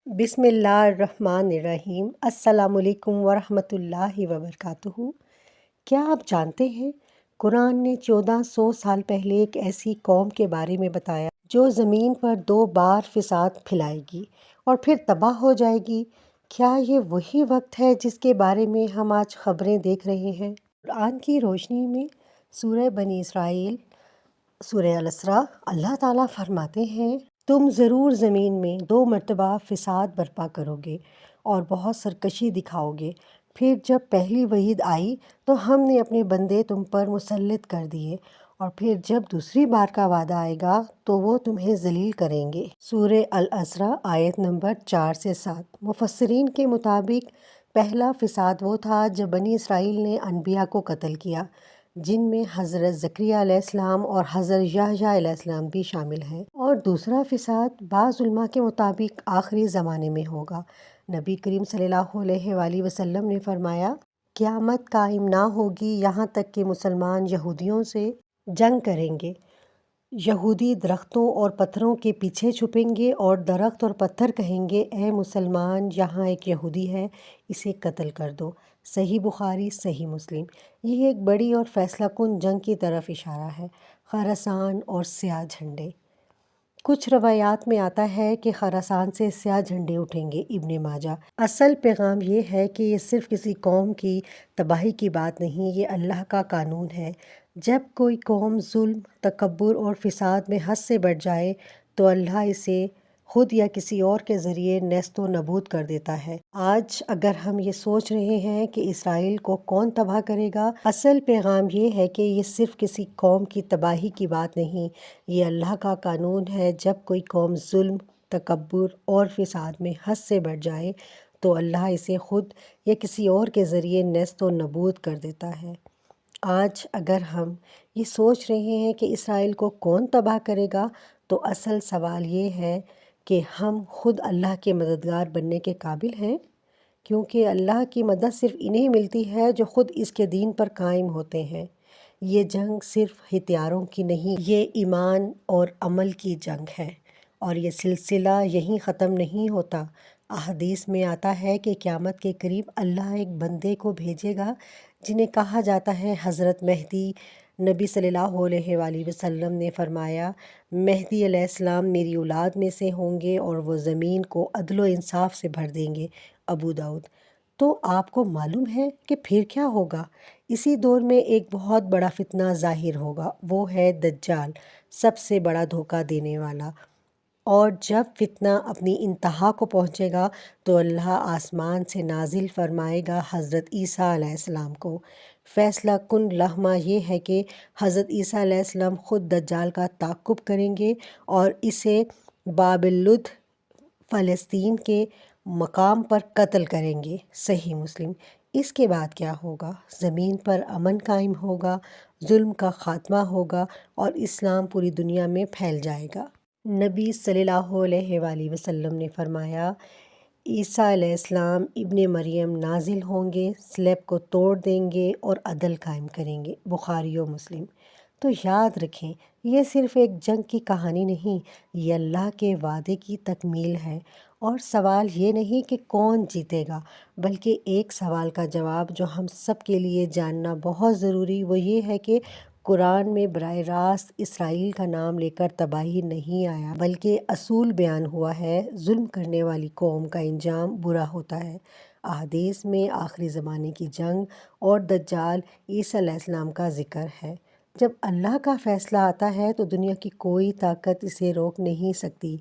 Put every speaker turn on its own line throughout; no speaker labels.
بسم اللہ الرحمن الرحیم۔ السلام علیکم ورحمۃ اللہ وبرکاتہ۔ کیا آپ جانتے ہیں قرآن نے 1400 سال پہلے ایک ایسی قوم کے بارے میں بتایا جو زمین پر 2 بار فساد پھیلائے گی اور پھر تباہ ہو جائے گی؟ کیا یہ وہی وقت ہے جس کے بارے میں ہم آج خبریں دیکھ رہے ہیں؟ قرآن کی روشنی میں سورہ بنی اسرائیل سورہ الاسراء اللہ تعالیٰ فرماتے ہیں، تم ضرور زمین میں 2 مرتبہ فساد برپا کرو گے اور بہت سرکشی دکھاؤ گے۔ پھر جب پہلی وعید آئی تو ہم نے اپنے بندے تم پر مسلط کر دیے، اور پھر جب دوسری بار کا وعدہ آئے گا تو وہ تمہیں ذلیل کریں گے۔ سورہ الاسراء آیت نمبر 4 سے 7۔ مفسرین کے مطابق پہلا فساد وہ تھا جب بنی اسرائیل نے انبیاء کو قتل کیا، جن میں حضرت زکریا علیہ السلام اور حضرت یحییٰ علیہ السلام بھی شامل ہیں۔ اور دوسرا فساد بعض علماء کے مطابق آخری زمانے میں ہوگا۔ نبی کریم صلی اللہ علیہ وآلہ وسلم نے فرمایا، قیامت قائم نہ ہوگی یہاں تک کہ مسلمان یہودیوں سے جنگ کریں گے۔ یہودی درختوں اور پتھروں کے پیچھے چھپیں گے اور درخت اور پتھر کہیں گے، اے مسلمان، یہاں ایک یہودی ہے، اسے قتل کر دو۔ صحیح بخاری، صحیح مسلم۔ یہ ایک بڑی اور فیصلہ کن جنگ کی طرف اشارہ ہے۔ خراسان اور سیاہ جھنڈے۔ کچھ روایات میں آتا ہے کہ خراسان سے سیاہ جھنڈے اٹھیں گے۔ ابن ماجہ۔ اصل پیغام یہ ہے کہ یہ صرف کسی قوم کی تباہی کی بات نہیں، یہ اللہ کا قانون ہے۔ جب کوئی قوم ظلم، تکبر اور فساد میں حد سے بڑھ جائے تو اللہ اسے خود یا کسی اور کے ذریعے نیست و نابود کر دیتا ہے۔ آج اگر ہم یہ سوچ رہے ہیں کہ اسرائیل کو کون تباہ کرے گا، اصل پیغام یہ ہے کہ یہ صرف کسی قوم کی تباہی کی بات نہیں، یہ اللہ کا قانون ہے۔ جب کوئی قوم ظلم، تکبر اور فساد میں حد سے بڑھ جائے تو اللہ اسے خود یا کسی اور کے ذریعے نیست و نابود کر دیتا ہے۔ آج اگر ہم یہ سوچ رہے ہیں کہ اسرائیل کو کون تباہ کرے گا، تو اصل سوال یہ ہے کہ ہم خود اللہ کے مددگار بننے کے قابل ہیں، کیونکہ اللہ کی مدد صرف انہیں ملتی ہے جو خود اس کے دین پر قائم ہوتے ہیں۔ یہ جنگ صرف ہتھیاروں کی نہیں، یہ ایمان اور عمل کی جنگ ہے، اور یہ سلسلہ یہیں ختم نہیں ہوتا۔ احادیث میں آتا ہے کہ قیامت کے قریب اللہ ایک بندے کو بھیجے گا جنہیں کہا جاتا ہے حضرت مہدی۔ نبی صلی اللہ علیہ وآلہ وسلم نے فرمایا، مہدی علیہ السلام میری اولاد میں سے ہوں گے اور وہ زمین کو عدل و انصاف سے بھر دیں گے۔ ابو داؤد۔ تو آپ کو معلوم ہے کہ پھر کیا ہوگا؟ اسی دور میں ایک بہت بڑا فتنہ ظاہر ہوگا، وہ ہے دجال، سب سے بڑا دھوکہ دینے والا۔ اور جب فتنہ اپنی انتہا کو پہنچے گا تو اللہ آسمان سے نازل فرمائے گا حضرت عیسیٰ علیہ السلام کو۔ فیصلہ کن لمحہ یہ ہے کہ حضرت عیسیٰ علیہ السلام خود دجال کا تعاقب کریں گے اور اسے باب اللد، فلسطین کے مقام پر قتل کریں گے۔ صحیح مسلم۔ اس کے بعد کیا ہوگا؟ زمین پر امن قائم ہوگا، ظلم کا خاتمہ ہوگا اور اسلام پوری دنیا میں پھیل جائے گا۔ نبی صلی اللہ علیہ وآلہ وسلم نے فرمایا، عیسیٰ علیہ السلام ابن مریم نازل ہوں گے، صلیب کو توڑ دیں گے اور عدل قائم کریں گے۔ بخاری و مسلم۔ تو یاد رکھیں، یہ صرف ایک جنگ کی کہانی نہیں، یہ اللہ کے وعدے کی تکمیل ہے۔ اور سوال یہ نہیں کہ کون جیتے گا، بلکہ ایک سوال کا جواب جو ہم سب کے لیے جاننا بہت ضروری، وہ یہ ہے کہ قرآن میں براہ راست اسرائیل کا نام لے کر تباہی نہیں آیا، بلکہ اصول بیان ہوا ہے، ظلم کرنے والی قوم کا انجام برا ہوتا ہے۔ احادیث میں آخری زمانے کی جنگ اور دجال عیسیٰ علیہ السلام کا ذکر ہے۔ جب اللہ کا فیصلہ آتا ہے تو دنیا کی کوئی طاقت اسے روک نہیں سکتی۔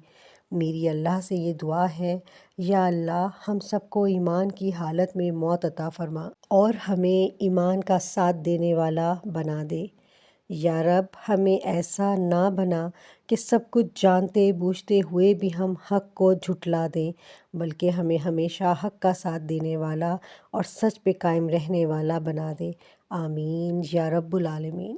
میری اللہ سے یہ دعا ہے، یا اللہ ہم سب کو ایمان کی حالت میں موت عطا فرما اور ہمیں ایمان کا ساتھ دینے والا بنا دے۔ یا رب ہمیں ایسا نہ بنا کہ سب کچھ جانتے بوجھتے ہوئے بھی ہم حق کو جھٹلا دیں، بلکہ ہمیں ہمیشہ حق کا ساتھ دینے والا اور سچ پہ قائم رہنے والا بنا دے۔ آمین یا رب العالمین۔